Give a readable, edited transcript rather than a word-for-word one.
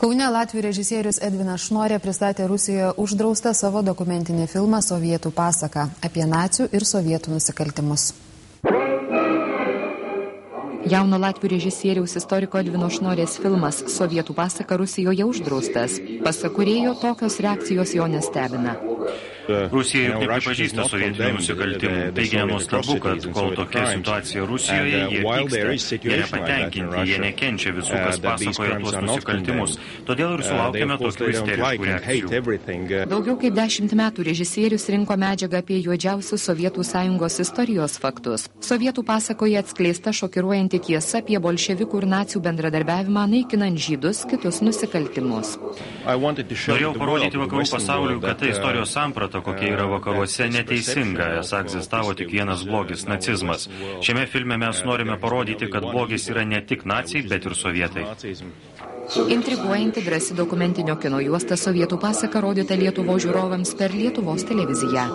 Kaune latvių režisierius Edvinas Šnorė pristatė Rusijoje uždraustą savo dokumentinį filmą Sovietų pasaka apie nacių ir sovietų nusikaltimus. Jauno latvių režisieriaus istoriko Edvino Šnorės filmas Sovietų pasaka Rusijoje uždraustas. Pasak kūrėjo, tokios reakcijos jo nestebina. Rusija juk nepripažįsta sovietinių nusikaltimų. Taigi nenuostabu, kad kol tokia situacija Rusijoje, jie pyksta, jie nepatenkinti, jie nekenčia visų, kas pasakoja tuos nusikaltimus. Todėl ir sulaukėme tokių isteriškų reakcijų. Daugiau kaip 10 metų režisierius rinko medžiagą apie juodžiausius Sovietų sąjungos istorijos faktus. Sovietų pasakoje atskleista šokiruojanti tiesa apie bolševikų ir nacių bendradarbiavimą naikinant žydus, kitus nusikaltimus. Norėjau parodyti vakarų pasauliui, kad ta istorijos samprata, kokia yra vakaruose, neteisinga, esą egzistavo tik vienas blogis – nacizmas. Šiame filme mes norime parodyti, kad blogis yra ne tik naciai, bet ir sovietai. Intriguojanti drąsi dokumentinio kino juosta Sovietų pasaka rodyta Lietuvos žiūrovams per Lietuvos televiziją.